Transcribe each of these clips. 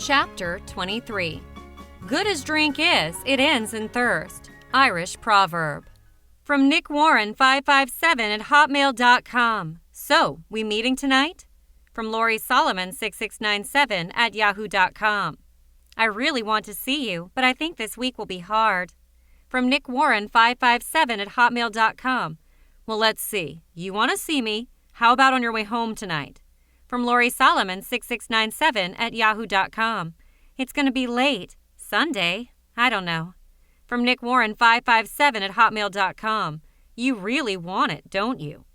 Chapter 23. Good as drink is, it ends in thirst. Irish proverb. From Nick Warren 557 at hotmail.com. So, we meeting tonight? From Lori Solomon 6697 at yahoo.com. I really want to see you, but I think this week will be hard. From Nick Warren 557 at hotmail.com. Well, let's see. You want to see me? How about on your way home tonight? From Lori Solomon 6697 at yahoo.com. It's going to be late. Sunday? I don't know. From Nick Warren 557 at hotmail.com. You really want it, don't you?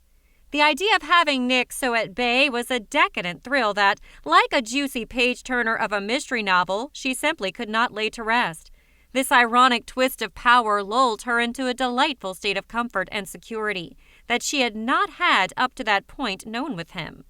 The idea of having Nick so at bay was a decadent thrill that, like a juicy page-turner of a mystery novel, she simply could not lay to rest. This ironic twist of power lulled her into a delightful state of comfort and security that she had not had up to that point known with him.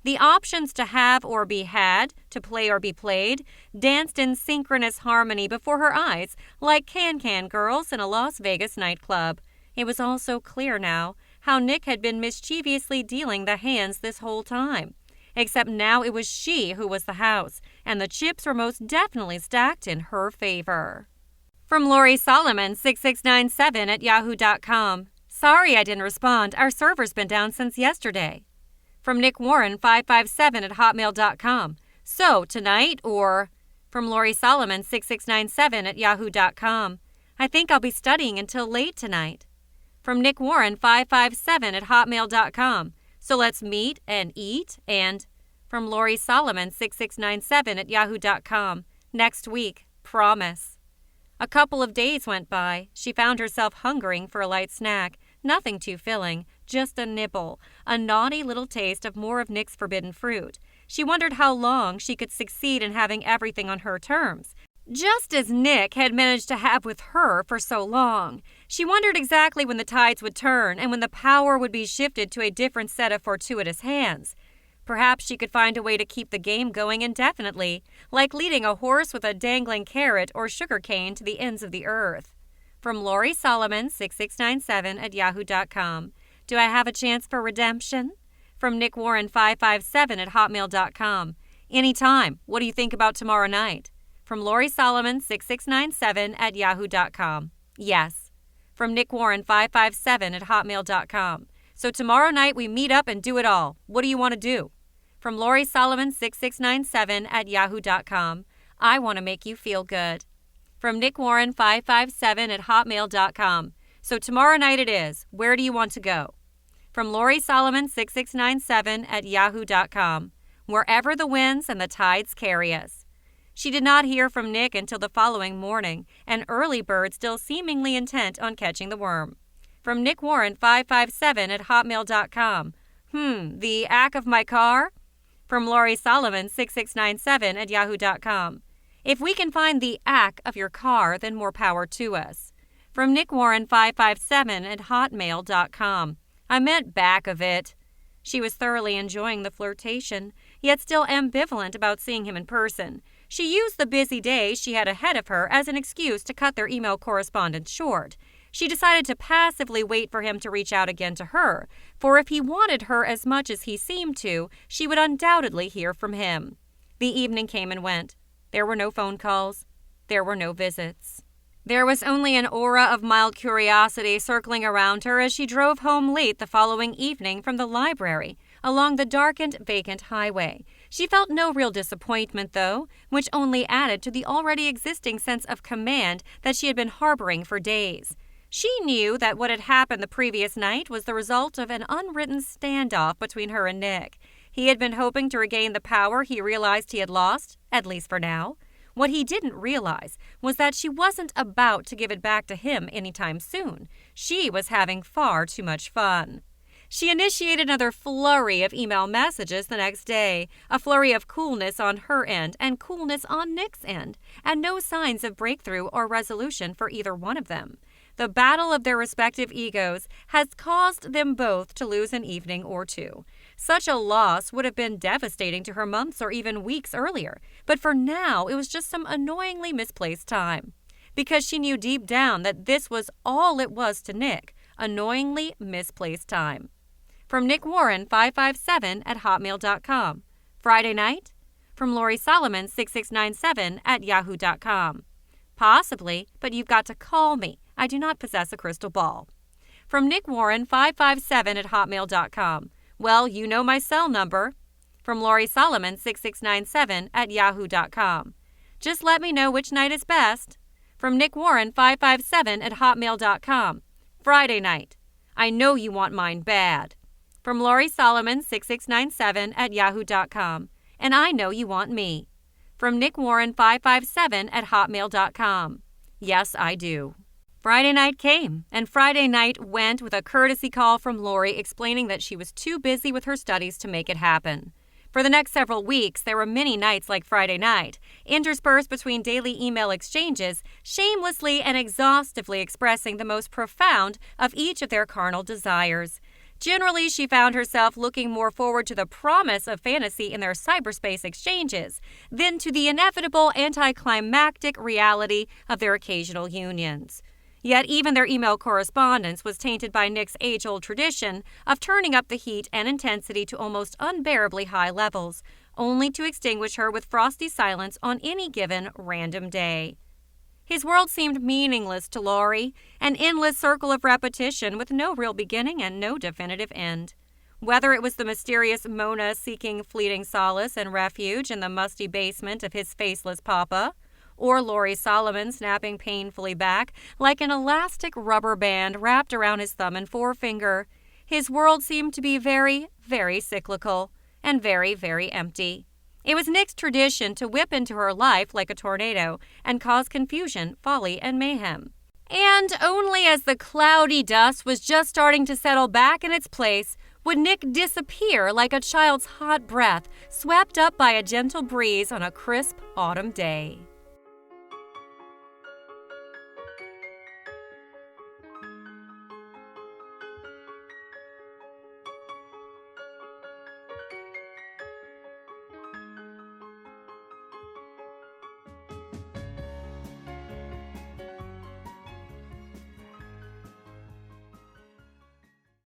The options to have or be had, to play or be played, danced in synchronous harmony before her eyes like can-can girls in a Las Vegas nightclub. It was all so clear now how Nick had been mischievously dealing the hands this whole time. Except now it was she who was the house, and the chips were most definitely stacked in her favor. From Lori Solomon 6697 at yahoo.com. Sorry I didn't respond. Our server's been down since yesterday. From Nick Warren 557 at hotmail.com. So, tonight or... From Lori Solomon 6697 at yahoo.com. I think I'll be studying until late tonight. From Nick Warren 557 at hotmail.com. So let's meet and eat and... From Lori Solomon 6697 at yahoo.com. Next week. Promise. A couple of days went by. She found herself hungering for a light snack. Nothing too filling, just a nibble, a naughty little taste of more of Nick's forbidden fruit. She wondered how long she could succeed in having everything on her terms, just as Nick had managed to have with her for so long. She wondered exactly when the tides would turn and when the power would be shifted to a different set of fortuitous hands. Perhaps she could find a way to keep the game going indefinitely, like leading a horse with a dangling carrot or sugar cane to the ends of the earth. From Lori Solomon 6697 at yahoo.com. Do I have a chance for redemption? From Nick Warren 557 at hotmail.com. Anytime. What do you think about tomorrow night? From Lori Solomon 6697 at yahoo.com. Yes. From Nick Warren 557 at hotmail.com. So tomorrow night we meet up and do it all. What do you want to do? From Lori Solomon 6697 at yahoo.com. I want to make you feel good. From Nick Warren 557 at hotmail.com. So tomorrow night it is. Where do you want to go? From Lori Solomon 6697 at yahoo.com. Wherever the winds and the tides carry us. She did not hear from Nick until the following morning, an early bird still seemingly intent on catching the worm. From Nick Warren 557 at hotmail.com. The ack of my car? From Lori Solomon 6697 at yahoo.com. If we can find the ack of your car, then more power to us. From Nick Warren 557 at hotmail.com. I meant back of it. She was thoroughly enjoying the flirtation, yet still ambivalent about seeing him in person. She used the busy day she had ahead of her as an excuse to cut their email correspondence short. She decided to passively wait for him to reach out again to her, for if he wanted her as much as he seemed to, she would undoubtedly hear from him. The evening came and went. There were no phone calls. There were no visits. There was only an aura of mild curiosity circling around her as she drove home late the following evening from the library, along the darkened, vacant highway. She felt no real disappointment, though, which only added to the already existing sense of command that she had been harboring for days. She knew that what had happened the previous night was the result of an unwritten standoff between her and Nick. He had been hoping to regain the power he realized he had lost, at least for now. What he didn't realize was that she wasn't about to give it back to him anytime soon. She was having far too much fun. She initiated another flurry of email messages the next day, a flurry of coolness on her end and coolness on Nick's end, and no signs of breakthrough or resolution for either one of them. The battle of their respective egos has caused them both to lose an evening or two. Such a loss would have been devastating to her months or even weeks earlier, but for now it was just some annoyingly misplaced time. Because she knew deep down that this was all it was to Nick, annoyingly misplaced time. From Nick Warren 557 at hotmail.com. Friday night? From Lori Solomon 6697@yahoo.com. Possibly, but you've got to call me. I do not possess a crystal ball. From Nick Warren 557@hotmail.com. Well, you know my cell number. From Lori Solomon 6697@yahoo.com. Just let me know which night is best. From Nick Warren 557@hotmail.com. Friday night. I know you want mine bad. From Lori Solomon 6697@yahoo.com. And I know you want me. From Nick Warren 557@hotmail.com. Yes, I do. Friday night came, and Friday night went with a courtesy call from Lori explaining that she was too busy with her studies to make it happen. For the next several weeks, there were many nights like Friday night, interspersed between daily email exchanges, shamelessly and exhaustively expressing the most profound of each of their carnal desires. Generally, she found herself looking more forward to the promise of fantasy in their cyberspace exchanges than to the inevitable anticlimactic reality of their occasional unions. Yet even their email correspondence was tainted by Nick's age-old tradition of turning up the heat and intensity to almost unbearably high levels, only to extinguish her with frosty silence on any given random day. His world seemed meaningless to Lori, an endless circle of repetition with no real beginning and no definitive end. Whether it was the mysterious Mona seeking fleeting solace and refuge in the musty basement of his faceless papa, or Lori Solomon snapping painfully back like an elastic rubber band wrapped around his thumb and forefinger, his world seemed to be very, very cyclical and very, very empty. It was Nick's tradition to whip into her life like a tornado and cause confusion, folly, and mayhem. And only as the cloudy dust was just starting to settle back in its place would Nick disappear like a child's hot breath swept up by a gentle breeze on a crisp autumn day.